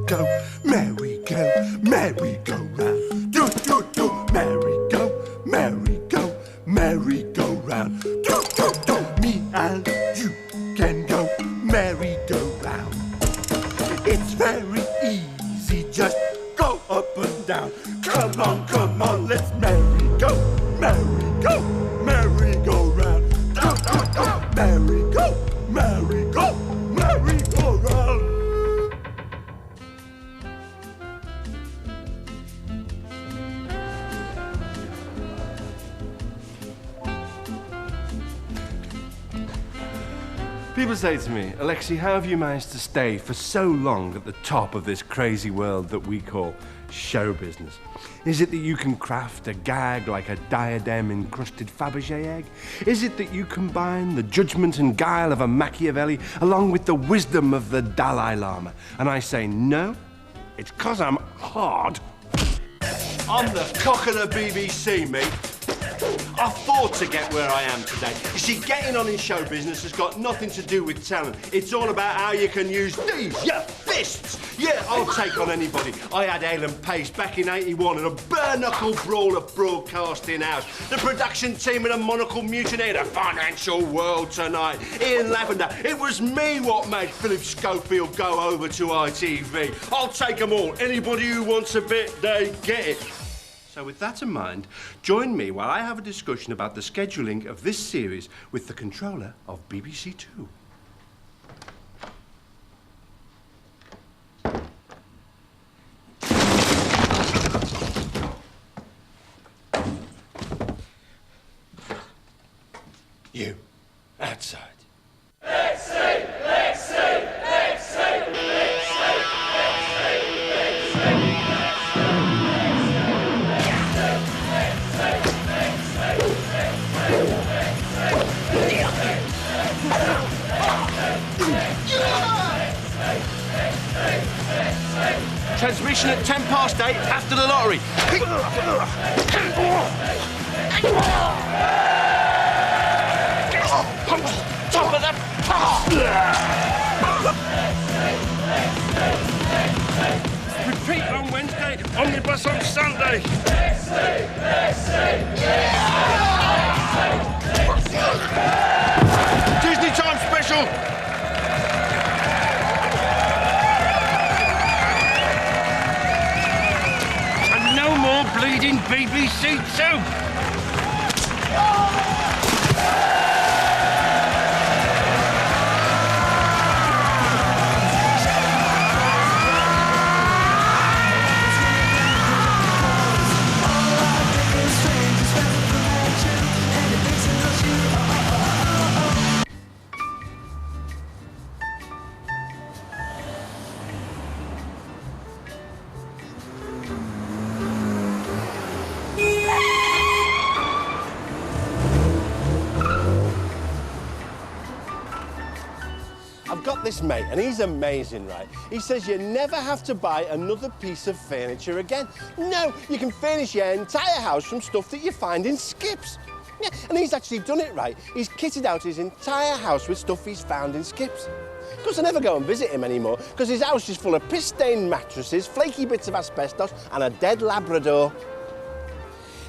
merry-go, merry-go, merry-go-round. Do, do, do, merry-go, merry-go, merry-go-round. Do, do, do, me and you can go merry-go-round. It's very easy, just go up and down. Come on, let's merry-go, merry-go, merry-go-round. Do, do, do, merry-go, merry-go, merry-go-round. People say to me, Alexei, how have you managed to stay for so long at the top of this crazy world that we call show business? Is it that you can craft a gag like a diadem-encrusted Fabergé egg? Is it that you combine the judgment and guile of a Machiavelli along with the wisdom of the Dalai Lama? And I say, no, it's 'cause I'm hard. I'm the cock of the BBC, mate. I fought to get where I am today. You see, getting on in show business has got nothing to do with talent. It's all about how you can use these, your fists. Yeah, I'll take on anybody. I had Ale and Pace back in '81 and a bare-knuckle brawl at Broadcasting House. The production team in a monocle mutiny, the financial world tonight. Ian Lavender, it was me what made Philip Schofield go over to ITV. I'll take them all. Anybody who wants a bit, they get it. So with that in mind, join me while I have a discussion about the scheduling of this series with the controller of BBC Two. You, outside. Alexei! Alexei! Alexei! Alexei! Alexei! Transmission at 8:10 after the lottery. Top of the repeat on Wednesday, omnibus on Sunday. Disney Time special. And no more bleeding BBC Two. This mate, and he's amazing, right? He says you never have to buy another piece of furniture again. No, you can furnish your entire house from stuff that you find in skips. Yeah, and he's actually done it, right? He's kitted out his entire house with stuff he's found in skips. Of course, I never go and visit him anymore because his house is full of piss-stained mattresses, flaky bits of asbestos, and a dead Labrador.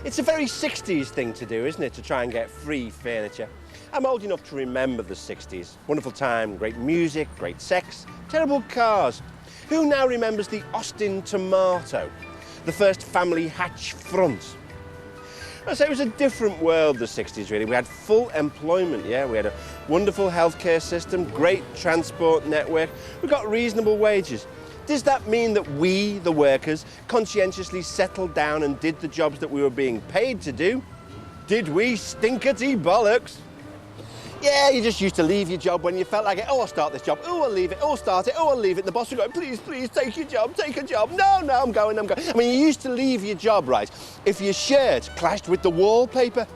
It's a very 60s thing to do, isn't it, to try and get free furniture? I'm old enough to remember the 60s. Wonderful time, great music, great sex, terrible cars. Who now remembers the Austin Tomato, the first family hatch front? I say it was a different world, the 60s, really. We had full employment, yeah. We had a wonderful healthcare system, great transport network. We got reasonable wages. Does that mean that we, the workers, conscientiously settled down and did the jobs that we were being paid to do? Did we, stinkety bollocks? Yeah, you just used to leave your job when you felt like it. Oh, I'll start this job. Oh, I'll leave it. Oh, I'll start it. Oh, I'll leave it. And the boss would go, please, please, take your job, take a job. No, no, I'm going. I mean, you used to leave your job, right, if your shirt clashed with the wallpaper.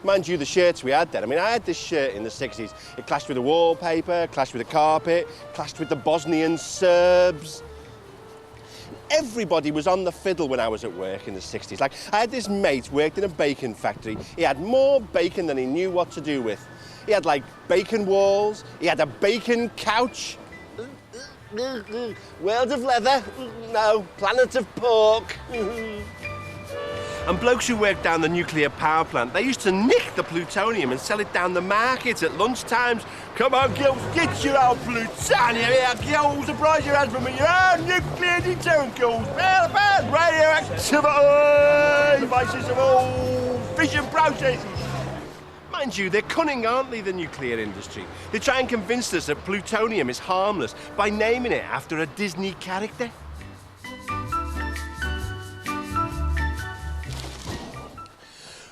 Mind you, the shirts we had then. I mean, I had this shirt in the 60s. It clashed with the wallpaper, clashed with the carpet, clashed with the Bosnian Serbs. Everybody was on the fiddle when I was at work in the 60s. Like, I had this mate worked in a bacon factory. He had more bacon than he knew what to do with. He had, like, bacon walls. He had a bacon couch. World of leather? No. Planet of pork? And blokes who work down the nuclear power plant, they used to nick the plutonium and sell it down the market at lunchtimes. Come on, girls, get your own plutonium here, girls. Surprise your husband with your own nuclear deterrent, girls. Bad radioactivity, devices of all fission processes. Mind you, they're cunning, aren't they, the nuclear industry? They try and convince us that plutonium is harmless by naming it after a Disney character.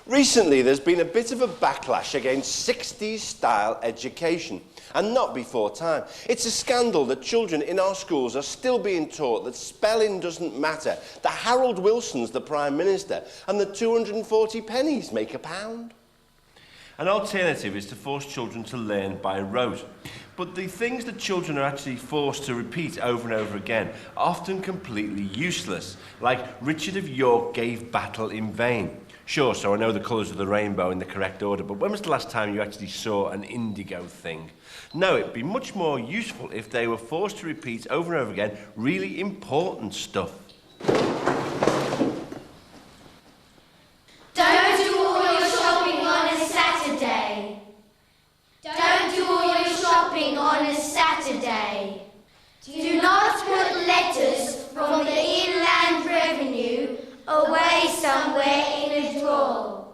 Recently, there's been a bit of a backlash against 60s-style education, and not before time. It's a scandal that children in our schools are still being taught that spelling doesn't matter, that Harold Wilson's the Prime Minister, and that 240 pennies make a pound. An alternative is to force children to learn by rote. But the things that children are actually forced to repeat over and over again are often completely useless, like Richard of York gave battle in vain. Sure, so I know the colours of the rainbow in the correct order, but when was the last time you actually saw an indigo thing? No, it'd be much more useful if they were forced to repeat over and over again really important stuff. Don't do all your shopping on a Saturday. Don't do all your shopping on a Saturday. Do not put letters from the Inland Revenue away somewhere in a drawer.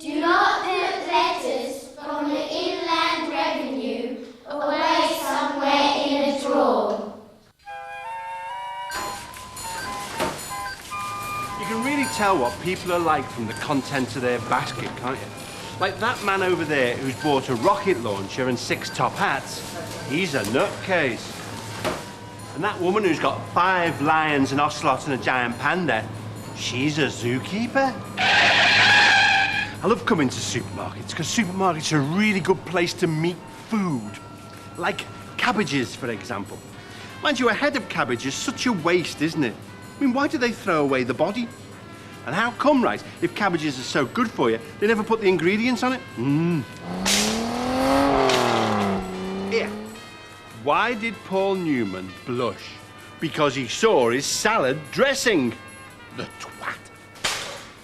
Do not put letters from the Inland Revenue away somewhere in a drawer. You can really tell what people are like from the contents of their basket, can't you? Like that man over there who's bought a rocket launcher and 6 top hats, he's a nutcase. And that woman who's got 5 lions, an ocelot and a giant panda, she's a zookeeper. I love coming to supermarkets because supermarkets are a really good place to meet food. Like cabbages, for example. Mind you, a head of cabbage is such a waste, isn't it? I mean, why do they throw away the body? And how come, right, if cabbages are so good for you, they never put the ingredients on it? Here. Why did Paul Newman blush? Because he saw his salad dressing. The twat.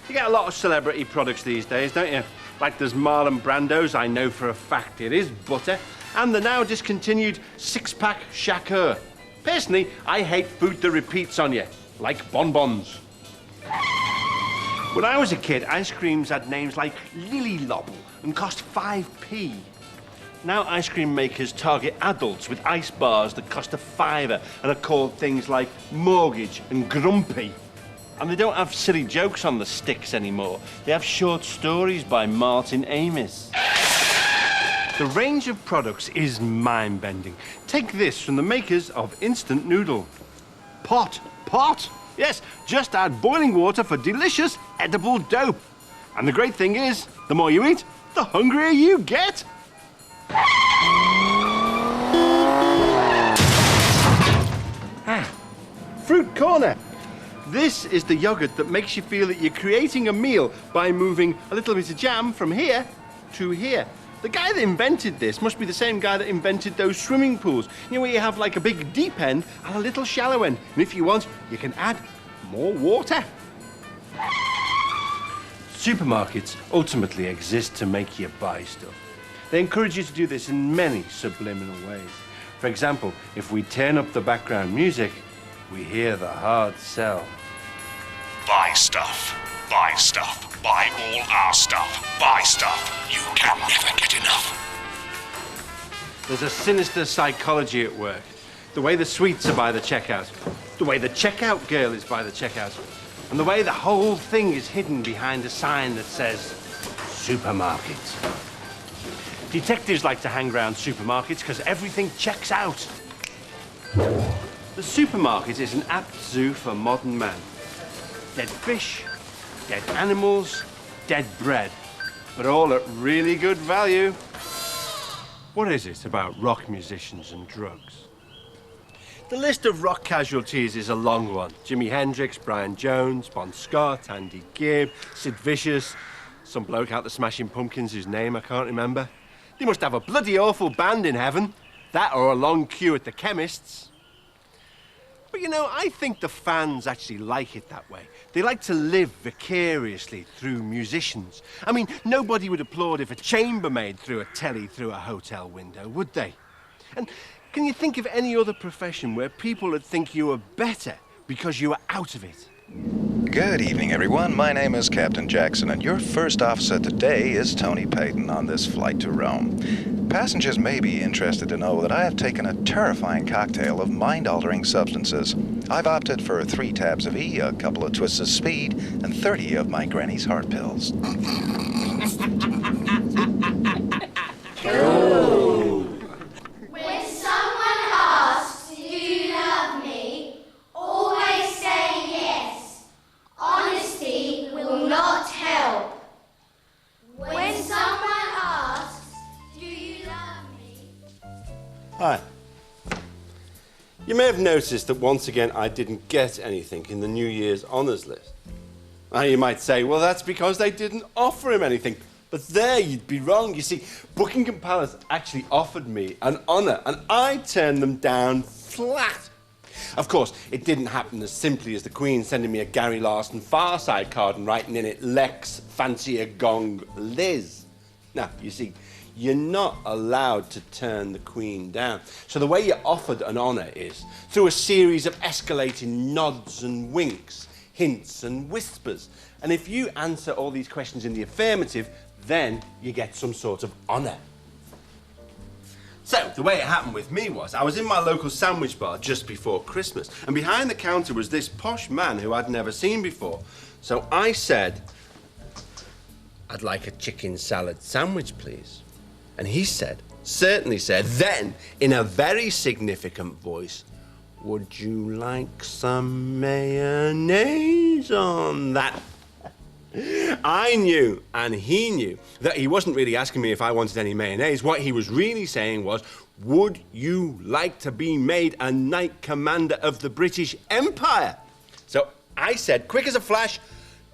You get a lot of celebrity products these days, don't you? Like there's Marlon Brando's, I know for a fact it is butter, and the now discontinued 6-pack Shakur. Personally, I hate food that repeats on you, like bonbons. When I was a kid, ice creams had names like Lily Lobble and cost 5p. Now ice cream makers target adults with ice bars that cost a £5 and are called things like Mortgage and Grumpy. And they don't have silly jokes on the sticks anymore. They have short stories by Martin Amis. The range of products is mind-bending. Take this from the makers of instant noodle. Pot. Yes, just add boiling water for delicious, edible dough. And the great thing is, the more you eat, the hungrier you get. Fruit Corner. This is the yogurt that makes you feel that you're creating a meal by moving a little bit of jam from here to here. The guy that invented this must be the same guy that invented those swimming pools. You know, where you have like a big deep end and a little shallow end. And if you want, you can add more water. Supermarkets ultimately exist to make you buy stuff. They encourage you to do this in many subliminal ways. For example, if we turn up the background music, we hear the hard sell. Buy stuff. Buy stuff. Buy all our stuff. Buy stuff. You can never get enough. There's a sinister psychology at work. The way the sweets are by the checkout. The way the checkout girl is by the checkout. And the way the whole thing is hidden behind a sign that says, supermarket. Detectives like to hang around supermarkets because everything checks out. The supermarket is an apt zoo for modern man. Dead fish, dead animals, dead bread, but all at really good value. What is it about rock musicians and drugs? The list of rock casualties is a long one. Jimi Hendrix, Brian Jones, Bon Scott, Andy Gibb, Sid Vicious, some bloke out the Smashing Pumpkins whose name I can't remember. They must have a bloody awful band in heaven. That or a long queue at the chemist's. But you know, I think the fans actually like it that way. They like to live vicariously through musicians. I mean, nobody would applaud if a chambermaid threw a telly through a hotel window, would they? And can you think of any other profession where people would think you were better because you were out of it? Good evening, everyone. My name is Captain Jackson, and your first officer today is Tony Payton on this flight to Rome. Passengers may be interested to know that I have taken a terrifying cocktail of mind-altering substances. I've opted for 3 tabs of E, a couple of twists of speed, and 30 of my granny's heart pills. When someone asks, do you love me? Always say yes. Honesty will not help. When someone asks, do you love me? Hi. You may have noticed that once again I didn't get anything in the New Year's honours list. Now you might say, well, that's because they didn't offer him anything. But there you'd be wrong. You see, Buckingham Palace actually offered me an honour and I turned them down flat. Of course, it didn't happen as simply as the Queen sending me a Gary Larson Farside card and writing in it, Lex, fancy a gong, Liz. Now, you see, you're not allowed to turn the Queen down. So the way you're offered an honour is through a series of escalating nods and winks, hints and whispers. And if you answer all these questions in the affirmative, then you get some sort of honour. So, the way it happened with me was, I was in my local sandwich bar just before Christmas, and behind the counter was this posh man who I'd never seen before. So I said, I'd like a chicken salad sandwich, please. And he said, certainly said, then, in a very significant voice, would you like some mayonnaise on that? I knew, and he knew, that he wasn't really asking me if I wanted any mayonnaise. What he was really saying was, would you like to be made a Knight Commander of the British Empire? So I said, quick as a flash,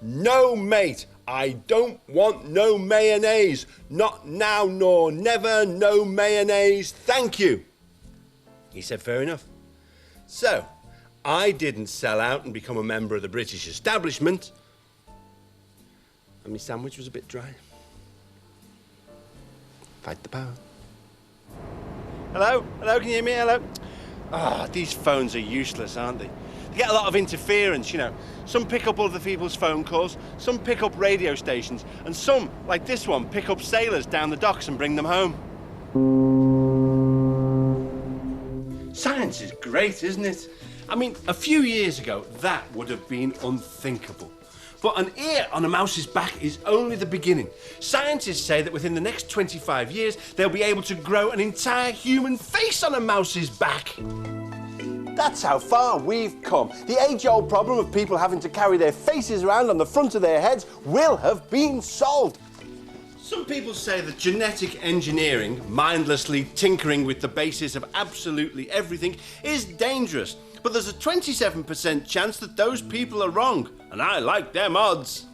no, mate, I don't want no mayonnaise. Not now nor never, no mayonnaise, thank you. He said, fair enough. So, I didn't sell out and become a member of the British establishment. And my sandwich was a bit dry. Fight the power. Hello? Hello, can you hear me? Hello? These phones are useless, aren't they? They get a lot of interference, you know. Some pick up other people's phone calls, some pick up radio stations, and some, like this one, pick up sailors down the docks and bring them home. Science is great, isn't it? I mean, a few years ago, that would have been unthinkable. But an ear on a mouse's back is only the beginning. Scientists say that within the next 25 years, they'll be able to grow an entire human face on a mouse's back. That's how far we've come. The age-old problem of people having to carry their faces around on the front of their heads will have been solved. Some people say that genetic engineering, mindlessly tinkering with the basis of absolutely everything, is dangerous. But there's a 27% chance that those people are wrong, and I like them odds.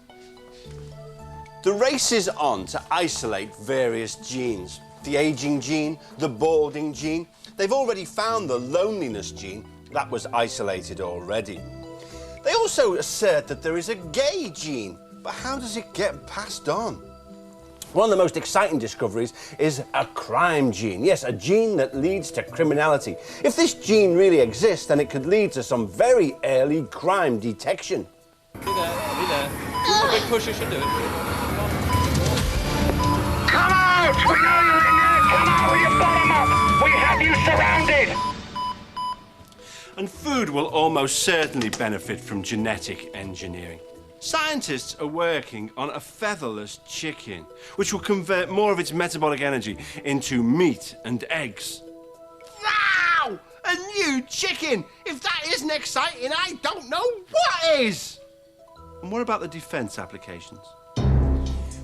The race is on to isolate various genes. The aging gene, the balding gene. They've already found the loneliness gene. That was isolated already. They also assert that there is a gay gene, but how does it get passed on? One of the most exciting discoveries is a crime gene. Yes, a gene that leads to criminality. If this gene really exists, then it could lead to some very early crime detection. Be there. A big push, you should do it. Come out! We know you're in there! Come out with your bottom up! We have you surrounded! And food will almost certainly benefit from genetic engineering. Scientists are working on a featherless chicken, which will convert more of its metabolic energy into meat and eggs. Wow! A new chicken! If that isn't exciting, I don't know what is! And what about the defense applications?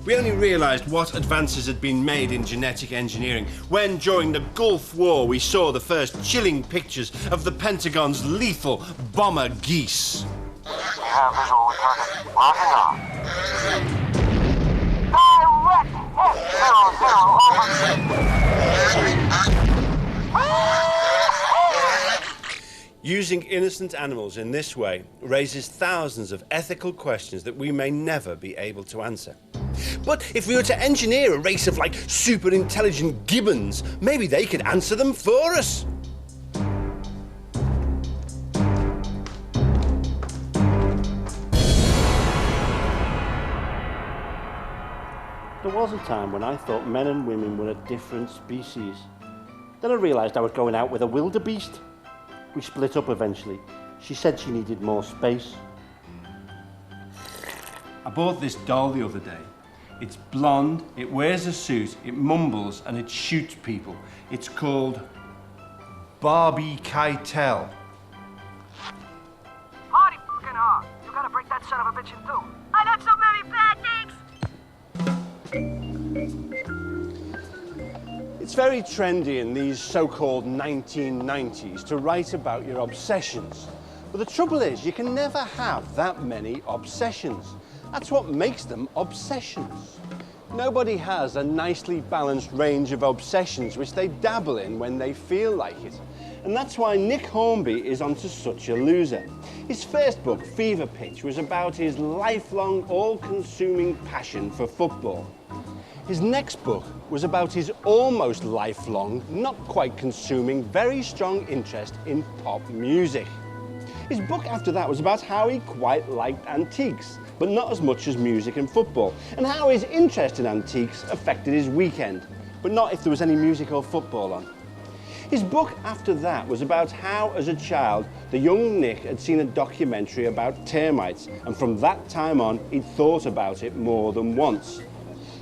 We only realized what advances had been made in genetic engineering when, during the Gulf War, we saw the first chilling pictures of the Pentagon's lethal bomber geese. We have visual with target. Locking on. Direct hit 00 over. Using innocent animals in this way raises thousands of ethical questions that we may never be able to answer. But if we were to engineer a race of, like, super intelligent gibbons, maybe they could answer them for us. There was a time when I thought men and women were a different species. Then I realised I was going out with a wildebeest. We split up eventually. She said she needed more space. I bought this doll the other day. It's blonde, it wears a suit, it mumbles, and it shoots people. It's called Barbie Keitel. Party fucking hard. You gotta break that son of a bitch in two. I got so many bad things. It's very trendy in these so-called 1990s to write about your obsessions. But the trouble is, you can never have that many obsessions. That's what makes them obsessions. Nobody has a nicely balanced range of obsessions which they dabble in when they feel like it. And that's why Nick Hornby is onto such a loser. His first book, Fever Pitch, was about his lifelong, all-consuming passion for football. His next book was about his almost lifelong, not quite consuming, very strong interest in pop music. His book after that was about how he quite liked antiques, but not as much as music and football, and how his interest in antiques affected his weekend, but not if there was any music or football on. His book after that was about how, as a child, the young Nick had seen a documentary about termites, and from that time on, he'd thought about it more than once.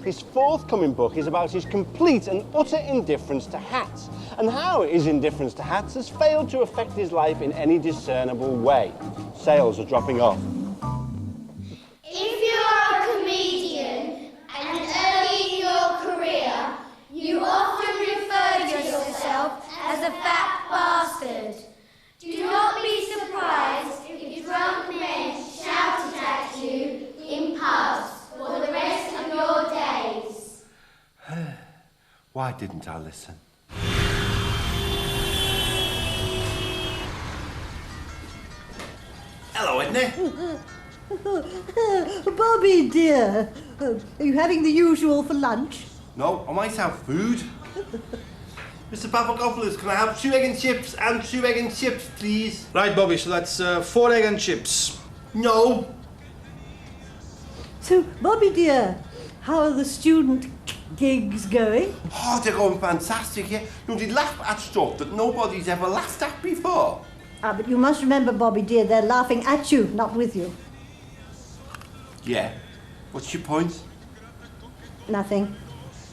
His forthcoming book is about his complete and utter indifference to hats, and how his indifference to hats has failed to affect his life in any discernible way. Sales are dropping off. If you are a comedian and early in your career, you often refer to yourself as a fat bastard. Do not be surprised if drunk men shouted at you in pubs for the rest of your days. Why didn't I listen? Hello, Edna. Bobby, dear, are you having the usual for lunch? No, I might have food. Mr. Papadopoulos, can I have 2 egg and chips and 2 egg and chips, please? Right, Bobby, so that's 4 egg and chips. No. So, Bobby, dear, how are the student gigs going? Oh, they're going fantastic, yeah. You know, they laugh at stuff that nobody's ever laughed at before. Ah, but you must remember, Bobby, dear, they're laughing at you, not with you. Yeah. What's your point? Nothing.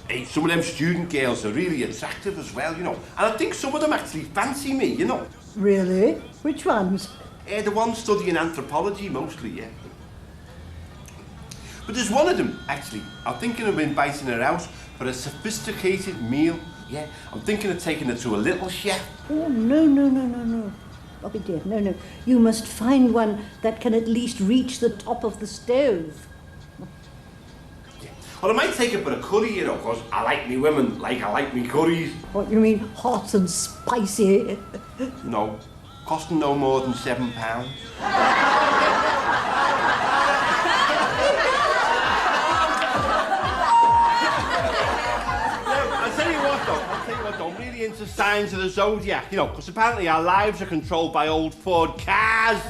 Hey, some of them student girls are really attractive as well, you know. And I think some of them actually fancy me, you know. Really? Which ones? The ones studying anthropology mostly, yeah. But there's one of them, actually. I'm thinking of inviting her out for a sophisticated meal. Yeah, I'm thinking of taking her to a little chef. Oh, no. Bobby, dear, no. You must find one that can at least reach the top of the stove. Yeah. Well, I might take her for a curry, you know, because I like me women like I like me curries. What, you mean hot and spicy? No, costing no more than £7. I'll tell you what, though, I'm really into signs of the zodiac, you know, because apparently our lives are controlled by old Ford cars.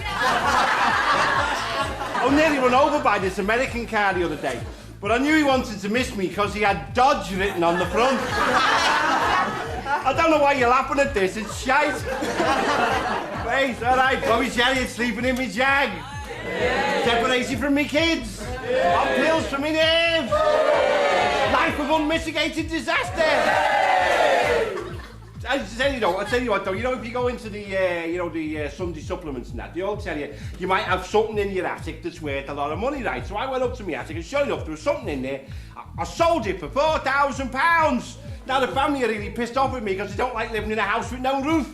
I was nearly run over by this American car the other day, but I knew he wanted to miss me because he had Dodge written on the front. I don't know why you're laughing at this, it's shite. Wait, all right, Bobby Chariot sleeping in me jag. Separated from me kids. On pills for me nerves. Life of unmitigated disaster. I tell you what though, you know, if you go into the Sunday supplements and that, they all tell you you might have something in your attic that's worth a lot of money, right? So I went up to my attic and sure enough there was something in there. I sold it for £4,000. Now the family are really pissed off with me because they don't like living in a house with no roof.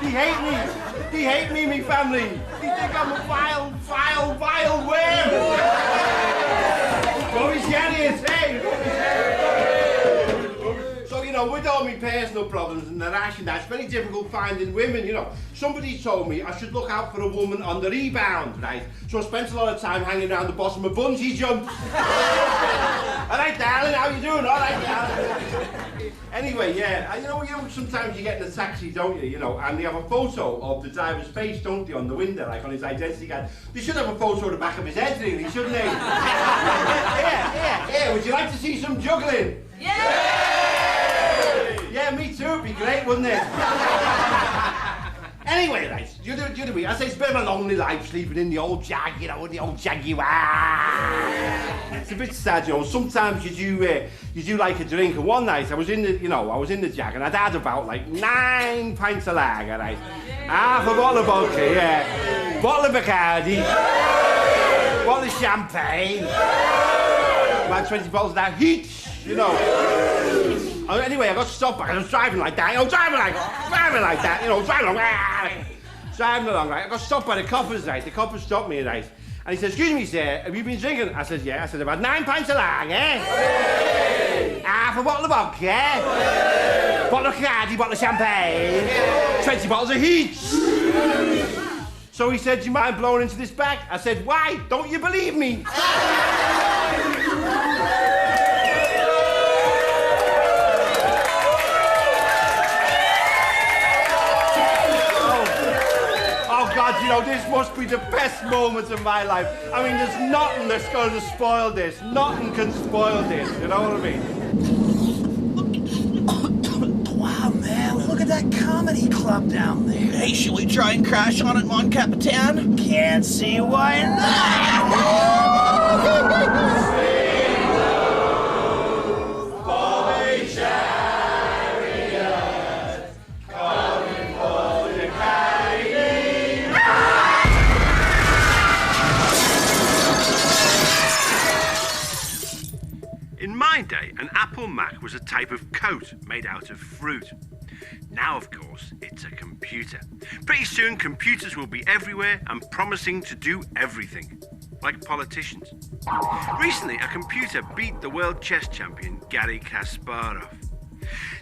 They hate me, me family. They think I'm a vile worm. Bobby Chariot, hey! So, you know, with all my personal problems and the rash and that, it's very difficult finding women, you know. Somebody told me I should look out for a woman on the rebound, right? So I spent a lot of time hanging around the bottom of bungee jumps. All right, darling, how you doing? All right, darling. Anyway, yeah, you know, sometimes you get in a taxi, don't you, and they have a photo of the driver's face, don't they, on the window, like on his identity card. They should have a photo of the back of his head, really, shouldn't they? Yeah, would you like to see some juggling? Yeah, me too, it'd be great, wouldn't it? Anyway, right, the other week, I say it's a bit of a lonely life sleeping in the old Jag, in the old Jaguar. It's a bit sad, sometimes you do like a drink, and one night I was in the Jag, and I'd had about like 9 pints of lager, right? Half a bottle of vodka, yeah. Bottle of Bacardi. Bottle of champagne. About 20 bottles of that heat, Anyway, I got stopped back. I was driving like that, driving like that, driving along, right? I got stopped by the coppers, right? The copper stopped me, right? And he said, "Excuse me, sir, have you been drinking?" I said, "Yeah." I said, "About 9 pints of lager, half a bottle of vodka, bottle of Bacardi, bottle of champagne, 20 bottles of heat." So he said, "Do you mind blowing into this bag?" I said, "Why? Don't you believe me?" God, this must be the best moment of my life. I mean, there's nothing that's going to spoil this. Nothing can spoil this, you know what I mean? Wow, man, look at that comedy club down there. Hey, should we try and crash on it, Mon Capitan? Can't see why not. In my day, an Apple Mac was a type of coat made out of fruit. Now, of course, it's a computer. Pretty soon, computers will be everywhere and promising to do everything, like politicians. Recently, a computer beat the world chess champion, Garry Kasparov.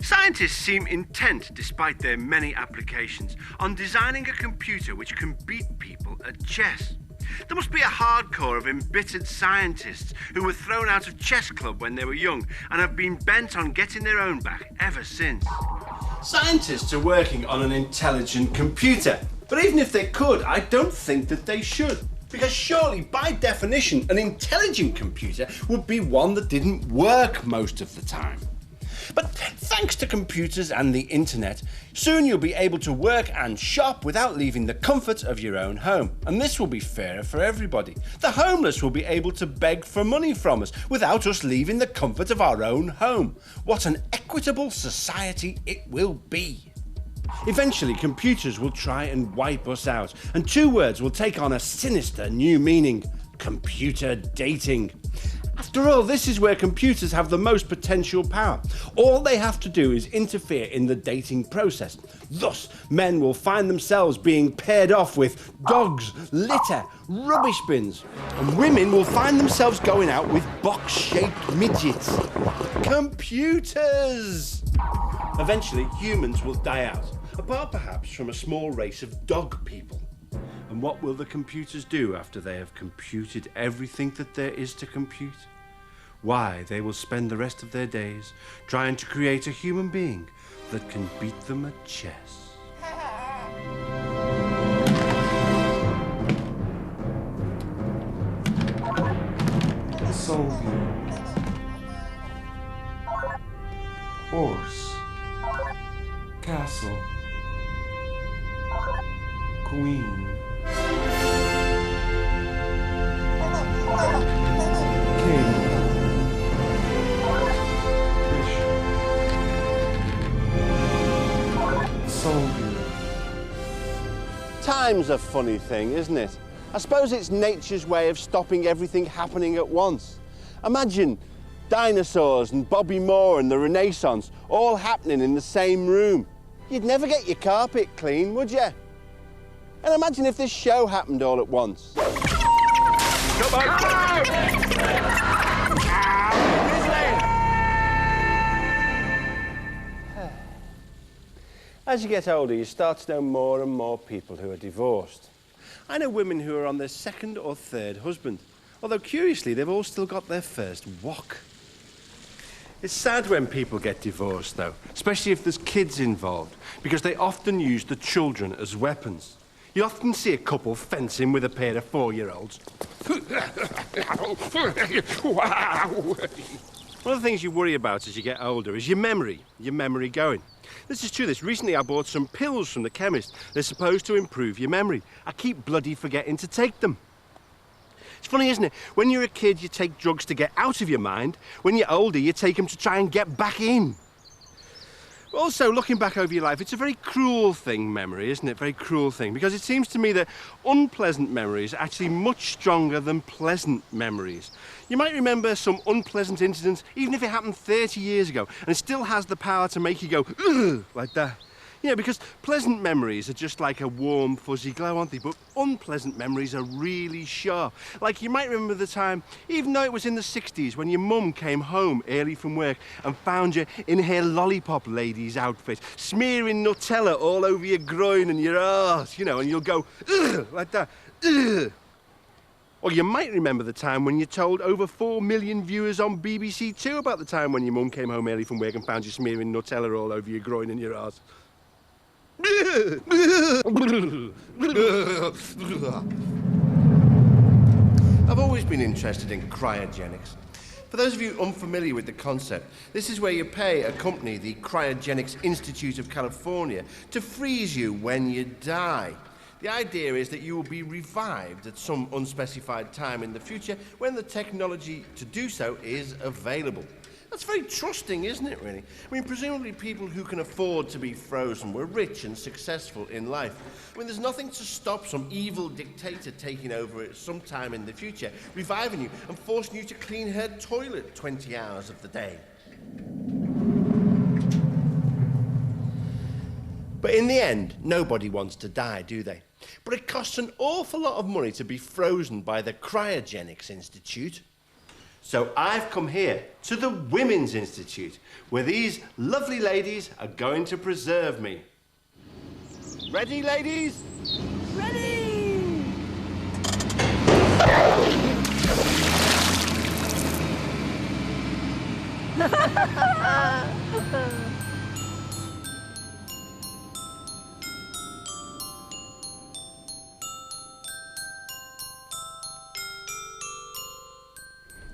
Scientists seem intent, despite their many applications, on designing a computer which can beat people at chess. There must be a hardcore of embittered scientists who were thrown out of chess club when they were young and have been bent on getting their own back ever since. Scientists are working on an intelligent computer, but even if they could, I don't think that they should. Because surely, by definition, an intelligent computer would be one that didn't work most of the time. But thanks to computers and the internet, soon you'll be able to work and shop without leaving the comfort of your own home. And this will be fairer for everybody. The homeless will be able to beg for money from us without us leaving the comfort of our own home. What an equitable society it will be. Eventually, computers will try and wipe us out, and 2 words will take on a sinister new meaning: computer dating. After all, this is where computers have the most potential power. All they have to do is interfere in the dating process. Thus, men will find themselves being paired off with dogs, litter, rubbish bins. And women will find themselves going out with box-shaped midgets. Computers! Eventually, humans will die out, apart perhaps from a small race of dog people. And what will the computers do after they have computed everything that there is to compute? Why, they will spend the rest of their days trying to create a human being that can beat them at chess. Soldier. Horse. Castle. Queen. King. Bishop. Soldier. Time's a funny thing, isn't it? I suppose it's nature's way of stopping everything happening at once. Imagine dinosaurs and Bobby Moore and the Renaissance all happening in the same room. You'd never get your carpet clean, would you? And imagine if this show happened all at once. Come on! As you get older, you start to know more and more people who are divorced. I know women who are on their second or third husband, although curiously, they've all still got their first wok. It's sad when people get divorced, though, especially if there's kids involved, because they often use the children as weapons. You often see a couple fencing with a pair of 4-year-olds. One of the things you worry about as you get older is your memory going. This is true. Recently I bought some pills from the chemist. They're supposed to improve your memory. I keep bloody forgetting to take them. It's funny, isn't it? When you're a kid, you take drugs to get out of your mind. When you're older, you take them to try and get back in. Also, looking back over your life, it's a very cruel thing, memory, isn't it? Very cruel thing, because it seems to me that unpleasant memories are actually much stronger than pleasant memories. You might remember some unpleasant incidents, even if it happened 30 years ago, and it still has the power to make you go, ugh, like that. You know, because pleasant memories are just like a warm, fuzzy glow, aren't they? But unpleasant memories are really sharp. Like, you might remember the time, even though it was in the 60s, when your mum came home early from work and found you in her lollipop lady's outfit, smearing Nutella all over your groin and your arse, you know, and you'll go, ugh, like that, ugh. Or you might remember the time when you told over 4 million viewers on BBC Two about the time when your mum came home early from work and found you smearing Nutella all over your groin and your arse. I've always been interested in cryogenics. For those of you unfamiliar with the concept, this is where you pay a company, the Cryogenics Institute of California, to freeze you when you die. The idea is that you will be revived at some unspecified time in the future when the technology to do so is available. That's very trusting, isn't it, really? I mean, presumably people who can afford to be frozen were rich and successful in life. I mean, there's nothing to stop some evil dictator taking over at some time in the future, reviving you and forcing you to clean her toilet 20 hours of the day. But in the end, nobody wants to die, do they? But it costs an awful lot of money to be frozen by the Cryogenics Institute. So I've come here to the Women's Institute, where these lovely ladies are going to preserve me. Ready, ladies? Ready!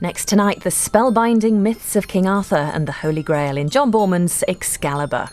Next tonight, the spellbinding myths of King Arthur and the Holy Grail in John Borman's Excalibur.